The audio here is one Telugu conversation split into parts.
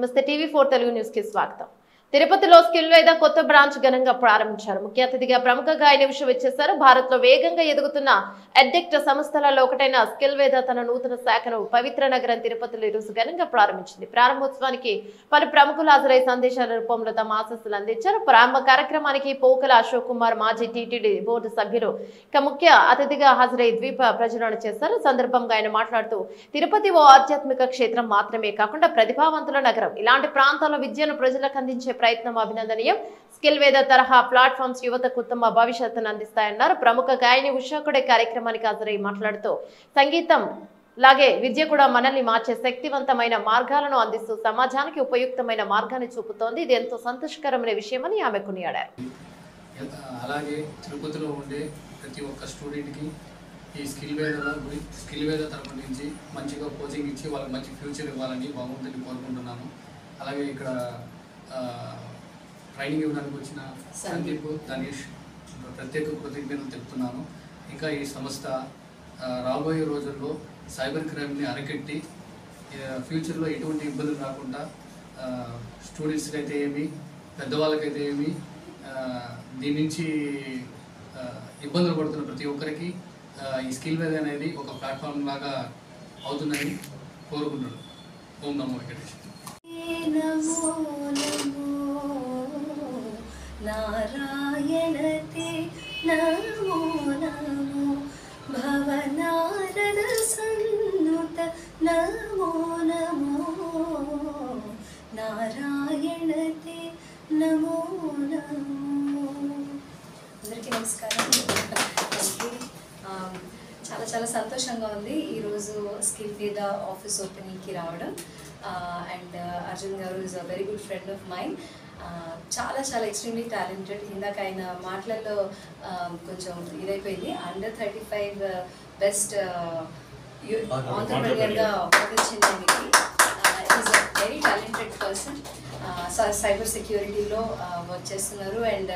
నమస్తే టీవీ4 తెలుగు న్యూస్ కి స్వాగతం. తిరుపతిలో స్కిల్ వేద కొత్త బ్రాంచ్ ఘనంగా ప్రారంభించారు. ముఖ్య అతిథిగా ప్రముఖ గాయని ఉష వచ్చేశారు. భారత్ లో వేగంగా ఎదుగుతున్న ఎడ్టెక్ సంస్థలలో ఒకటైన స్కిల్ వేద తన నూతన శాఖను పవిత్ర నగరం తిరుపతిలో ఈరోజు ఘనంగా ప్రారంభించింది. ప్రారంభోత్సవానికి పలు ప్రముఖులు హాజరై సందేశాల రూపంలో తమ ఆశీస్సులు అందించారు. ప్రారంభ కార్యక్రమానికి పోకల అశోక్ కుమార్ మాజీ టీటీడీ బోర్డు సభ్యులు ముఖ్య అతిథిగా హాజరై ద్వీప ప్రజలను చేశారు. సందర్భంగా ఆయన మాట్లాడుతూ తిరుపతి ఓ ఆధ్యాత్మిక క్షేత్రం మాత్రమే కాకుండా ప్రతిభావంతుల నగరం. ఇలాంటి ప్రాంతాల్లో విద్యను ప్రజలకు అందించే ప్రయత్నం అభినందనీయం. స్కిల్ వేద తరహా ప్లాట్ఫామ్స్ యువతకు ఉత్తమ భవిష్యత్తును అందిస్తాయన్నారు. ప్రముఖ గాయని ఉషా కూడా కార్యక్రమానికి హాజరై మాట్లాడుతూ సంగీతం లాగే విద్య కూడా మనల్ని మార్చే శక్తివంతమైన మార్గాలను అందిస్తూ సమాజానికి ఉపయుక్తమైన మార్గాన్ని చూపుతోంది. ఇది ఎంతో సంతోషకరమైన విషయమని ఆమె కొనియాడారు. అలాగే తిరుపతిలో ఉండే ప్రతి ఒక్క స్టూడెంట్కి ఈ స్కిల్ వేద తరపు నుంచి మంచిగా కోచింగ్ ఇచ్చి వాళ్ళకి మంచి ఫ్యూచర్ ఇవ్వాలని భగవంతుని కోరుకుంటున్నాను. అలాగే ఇక్కడ ట్రైనింగ్ ఇవ్వడానికి వచ్చిన సందీప్, ధనేష్ ప్రత్యేక కృతజ్ఞతలు తెలుపుతున్నాను. ఇంకా ఈ సంస్థ రాబోయే రోజుల్లో సైబర్ క్రైమ్ని అరికట్టి ఫ్యూచర్లో ఎటువంటి ఇబ్బందులు రాకుండా స్టూడెంట్స్కి అయితే ఏమి, పెద్దవాళ్ళకైతే ఏమి, దీని నుంచి ఇబ్బందులు పడుతున్న ప్రతి ఒక్కరికి ఈ స్కిల్ వేద అనేది ఒక ప్లాట్ఫామ్ లాగా అవుతుందని కోరుకుంటున్నాను. ఓం నమో వెంకటేశ్వర. నారాయణతే నమో నమో భవనారద సన్నుత నమో నమో నారాయణతే నమో నమో. అందరికీ నమస్కారం. చాలా చాలా సంతోషంగా ఉంది ఈరోజు స్కిల్ వేద ఆఫీస్ ఓపెనింగ్కి రావడం. అండ్ అర్జున్ గారు is a very good friend of mind. చాలా చాలా ఎక్స్ట్రీమ్లీ టాలెంటెడ్. ఇందాక ఆయన మాటలలో కొంచెం ఇదైపోయింది. అండర్ 35 బెస్ట్ ఆంటర్‌ప్రెన్యూర్గా వచ్చింది ఆయనకి. Is a very talented person. Cyber సెక్యూరిటీలో వర్క్ చేస్తున్నారు. అండ్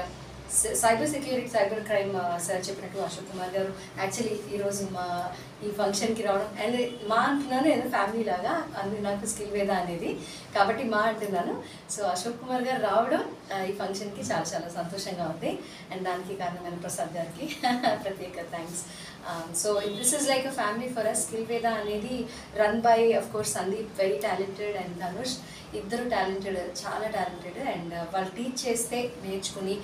సైబర్ క్రైమ్ సార్ చెప్పినట్టు అశోక్ కుమార్ గారు యాక్చువల్లీ ఈరోజు ఈ ఫంక్షన్కి రావడం, అండ్ మా అంటున్నాను ఏదో ఫ్యామిలీ లాగా, అందుకు నాకు స్కిల్ వేద అనేది కాబట్టి మా అంటున్నాను. సో అశోక్ కుమార్ గారు రావడం ఈ ఫంక్షన్కి చాలా చాలా సంతోషంగా ఉంది. అండ్ దానికి కారణమైన ప్రసాద్ గారికి ప్రత్యేక thanks. So this is like a family for us. Skill Veda అనేది run by of course Sandeep, very talented, and Dhanush, ఇద్దరు టాలెంటెడ్, చాలా టాలెంటెడ్. అండ్ వాళ్ళు టీచ్ చేస్తే నేర్చుకుని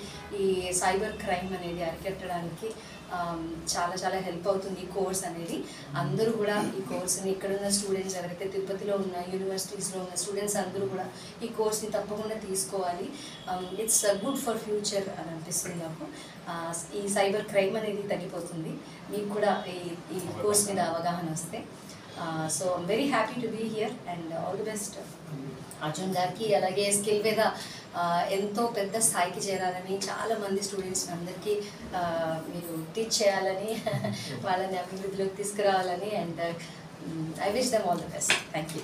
ఈ సైబర్ క్రైమ్ అనేది అరికట్టడానికి చాలా చాలా హెల్ప్ అవుతుంది ఈ కోర్స్ అనేది. అందరూ కూడా ఈ కోర్స్ని, ఇక్కడున్న స్టూడెంట్స్ ఎవరైతే తిరుపతిలో ఉన్న యూనివర్సిటీస్లో ఉన్న స్టూడెంట్స్ అందరూ కూడా ఈ కోర్స్ని తప్పకుండా తీసుకోవాలి. ఇట్స్ గుడ్ ఫర్ ఫ్యూచర్ అని అనిపిస్తుంది నాకు. ఈ సైబర్ క్రైమ్ అనేది తగ్గిపోతుంది మీకు కూడా ఈ కోర్స్ మీద అవగాహన వస్తే. So I'm very happy to be here and all the best Arjun గారికి. అలాగే స్కిల్ వేద ఎంతో పెద్ద స్థాయికి చేరాలని, చాలామంది స్టూడెంట్స్ అందరికీ మీరు టీచ్ చేయాలని, వాళ్ళని అభివృద్ధిలోకి తీసుకురావాలని. And I wish them all the best. Thank you.